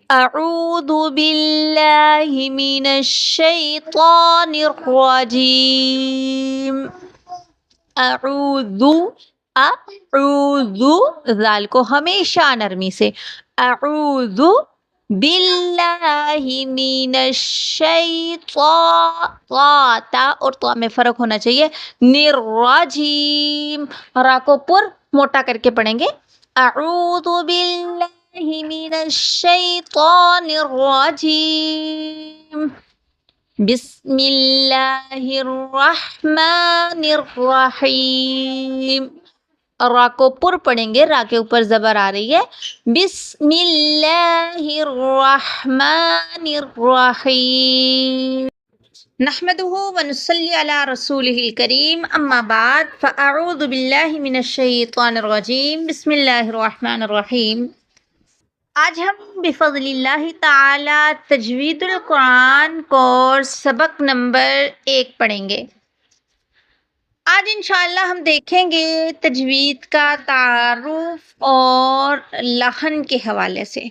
اعوذ باللہ من الشیطان الرجیم. اعوذ ذال کو ہمیشہ نرمی سے. اعوذ باللہ من الشیطان، تا اور تو میں فرق ہونا چاہیے. الرجیم، را کو پر موٹا کر کے پڑھیں گے. اعوذ باللہ من الشیطان الرجیم، بسم اللہ الرحمن الرحیم. را کو پر پڑھیں گے، را کے اوپر زبر آ رہی ہے. بسم اللہ الرحمن الرحیم. نحمده ونصلی علی رسولہ الکریم، اما بعد فاعوذ باللہ من الشیطان الرجیم، بسم اللہ الرحمن الرحیم. آج ہم بفضل اللہ تعالی تجوید القرآن کورس سبق نمبر 1 پڑھیں گے. آج انشاءاللہ ہم دیکھیں گے تجوید کا تعارف اور لحن کے حوالے سے.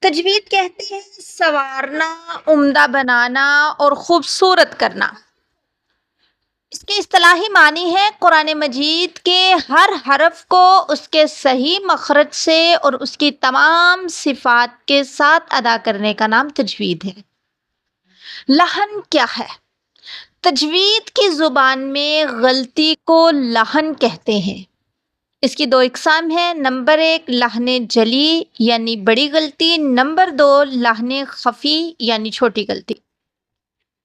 تجوید کہتے ہیں سنوارنا، عمدہ بنانا اور خوبصورت کرنا. اس کے اصطلاحی معنی ہے قرآن مجید کے ہر حرف کو اس کے صحیح مخرج سے اور اس کی تمام صفات کے ساتھ ادا کرنے کا نام تجوید ہے. لحن کیا ہے؟ تجوید کی زبان میں غلطی کو لحن کہتے ہیں. اس کی 2 اقسام ہیں. نمبر 1 لحن جلی یعنی بڑی غلطی، نمبر 2 لحن خفی یعنی چھوٹی غلطی.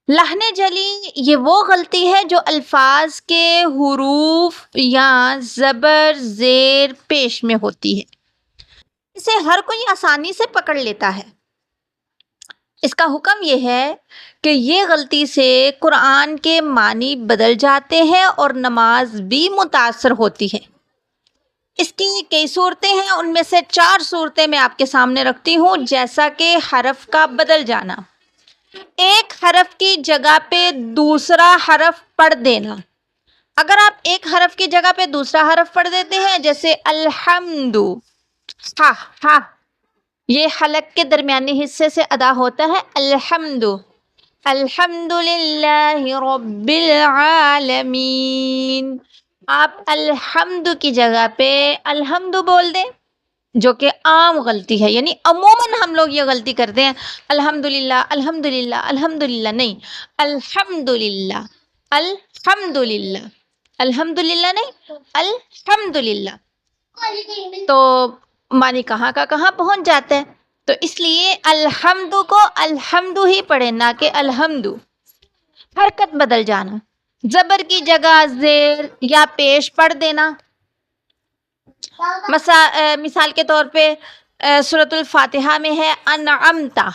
لحن جلی یہ وہ غلطی ہے جو الفاظ کے حروف یا زبر زیر پیش میں ہوتی ہے. اسے ہر کوئی آسانی سے پکڑ لیتا ہے. اس کا حکم یہ ہے کہ یہ غلطی سے قرآن کے معنی بدل جاتے ہیں اور نماز بھی متاثر ہوتی ہے. اس کی کئی صورتیں ہیں، ان میں سے 4 صورتیں میں آپ کے سامنے رکھتی ہوں. جیسا کہ حرف کا بدل جانا، ایک حرف کی جگہ پہ دوسرا حرف پڑھ دینا. اگر آپ ایک حرف کی جگہ پہ دوسرا حرف پڑھ دیتے ہیں، جیسے الحمد، ہا یہ حلق کے درمیانی حصے سے ادا ہوتا ہے. الحمد، الحمد للہ رب العالمین. آپ الحمد کی جگہ پہ الحمد بول دیں، جو کہ عام غلطی ہے. یعنی عموماً ہم لوگ یہ غلطی کرتے ہیں، الحمدللہ الحمدللہ الحمدللہ نہیں، الحمدللہ الحمدللہ الحمدللہ نہیں، الحمدللہ. تو معنی کہاں کا کہاں پہنچ جاتا ہے. تو اس لیے الحمد کو الحمد ہی پڑھے، نہ کہ الحمد. حرکت بدل جانا، زبر کی جگہ زیر یا پیش پڑھ دینا. مثال کے طور پہ سورۃ الفاتحہ میں ہے انعمتا،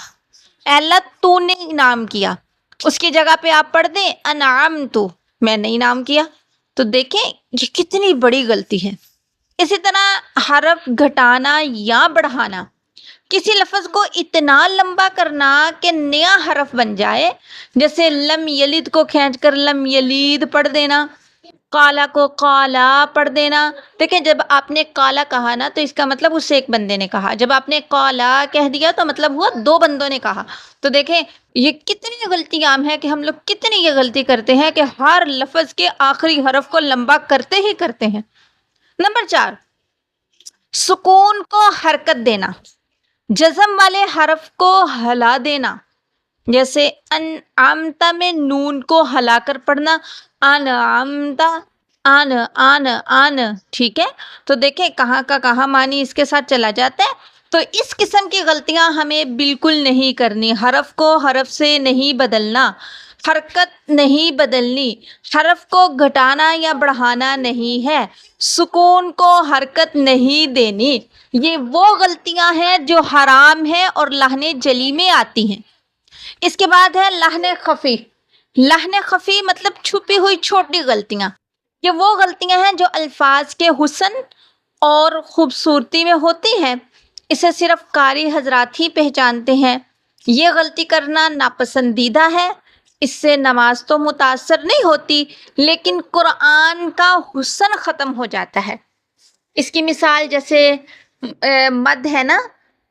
اے اللہ تو نے انعام کیا، اس کی جگہ پہ آپ پڑھ دیں انعمتو، میں نے انعام کیا. تو دیکھیں یہ کتنی بڑی غلطی ہے. اسی طرح حرف گھٹانا یا بڑھانا، کسی لفظ کو اتنا لمبا کرنا کہ نیا حرف بن جائے. جیسے لم یلد کو کھینچ کر لم یلید پڑھ دینا، قالا کو قالا پڑھ دینا. دیکھیں جب آپ نے قالا کہا نا تو اس کا مطلب اس ایک بندے نے کہا، جب آپ نے قالا کہہ دیا تو مطلب ہوا 2 بندوں نے کہا. تو دیکھیں یہ کتنی غلطی عام ہے کہ ہم لوگ کتنی یہ غلطی کرتے ہیں کہ ہر لفظ کے آخری حرف کو لمبا کرتے ہی کرتے ہیں. نمبر 4 سکون کو حرکت دینا، جزم والے حرف کو ہلا دینا. جیسے انعمتا میں نون کو ہلا کر پڑھنا، انعمتا آن. ٹھیک ہے، تو دیکھیں کہاں کا کہاں معنی اس کے ساتھ چلا جاتا ہے. تو اس قسم کی غلطیاں ہمیں بالکل نہیں کرنی. حرف کو حرف سے نہیں بدلنا، حرکت نہیں بدلنی، حرف کو گھٹانا یا بڑھانا نہیں ہے، سکون کو حرکت نہیں دینی. یہ وہ غلطیاں ہیں جو حرام ہیں اور لحن جلی میں آتی ہیں. اس کے بعد ہے لحن خفی. لحن خفی مطلب چھپی ہوئی چھوٹی غلطیاں. یہ وہ غلطیاں ہیں جو الفاظ کے حسن اور خوبصورتی میں ہوتی ہیں. اسے صرف قاری حضرات ہی پہچانتے ہیں. یہ غلطی کرنا ناپسندیدہ ہے. اس سے نماز تو متاثر نہیں ہوتی لیکن قرآن کا حسن ختم ہو جاتا ہے. اس کی مثال جیسے مد ہے نا،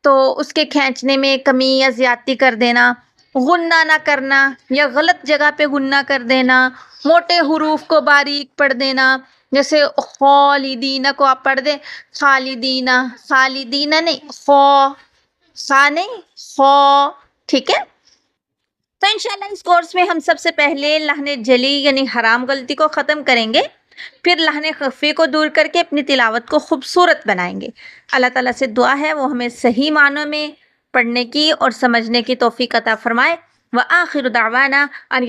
تو اس کے کھینچنے میں کمی یا زیادتی کر دینا، غنہ نہ کرنا یا غلط جگہ پہ غنہ کر دینا، موٹے حروف کو باریک پڑھ دینا، جیسے خالدین کو آپ پڑھ دیں خالدین، خالدین نہیں، خا نہیں، خو، ٹھیک ہے۔ تو انشاءاللہ اس کورس میں ہم سب سے پہلے لحن جلی یعنی حرام غلطی کو ختم کریں گے، پھر لحن خفی کو دور کر کے اپنی تلاوت کو خوبصورت بنائیں گے۔ اللہ تعالیٰ سے دعا ہے وہ ہمیں صحیح معنوں میں پڑھنے کی اور سمجھنے کی توفیق عطا فرمائے۔ وآخر دعوانا ان